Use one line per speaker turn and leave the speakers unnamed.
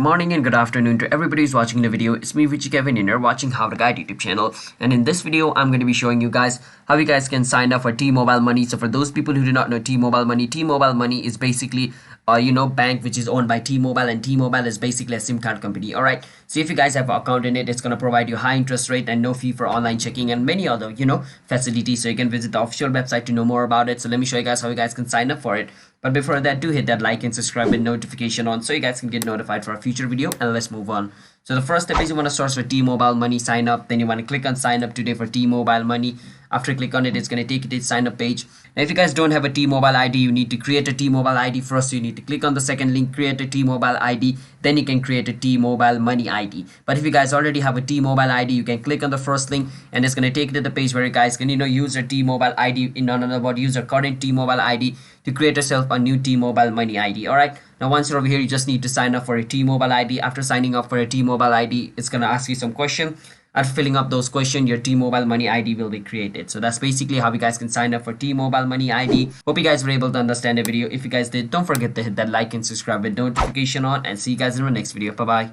morning and good afternoon to everybody who's watching the video. It's me, Richie Kevin, and you're watching How to Guide YouTube channel. And in this video, I'm going to be showing you guys how you guys can sign up for T-Mobile Money. So for those people who do not know T-Mobile Money is basically bank which is owned by T-Mobile, and T-Mobile is basically a SIM card company. All right, so if you guys have an account in it, it's going to provide you high interest rate and no fee for online checking and many other facilities. So you can visit the official website to know more about it. So let me show you guys how you guys can sign up for it. But before that, do hit that like and subscribe with notification on so you guys can get notified for a future video. And let's move on. So the first step is you want to search for T-Mobile Money sign up. Then you want to click on sign up today for T-Mobile Money. After you click on it, it's going to take you to the sign up page. Now if you guys don't have a T-Mobile ID, you need to create a T-Mobile ID first. So you need to click on the second link, create a T-Mobile ID. Then you can create a T-Mobile Money ID. But if you guys already have a T-Mobile ID, you can click on the first link and it's going to take you to the page where you guys can use your T-Mobile ID, in another word, use your current T-Mobile ID to create yourself a new T-Mobile Money ID. All right, now once you're over here, you just need to sign up for a T-Mobile ID. After signing up for a T-Mobile ID, it's going to ask you some questions. After filling up those questions, your T-Mobile Money ID will be created. So that's basically how you guys can sign up for T-Mobile Money ID. Hope you guys were able to understand the video. If you guys did, don't forget to hit that like and subscribe with notification on, and see you guys in the next video. Bye bye.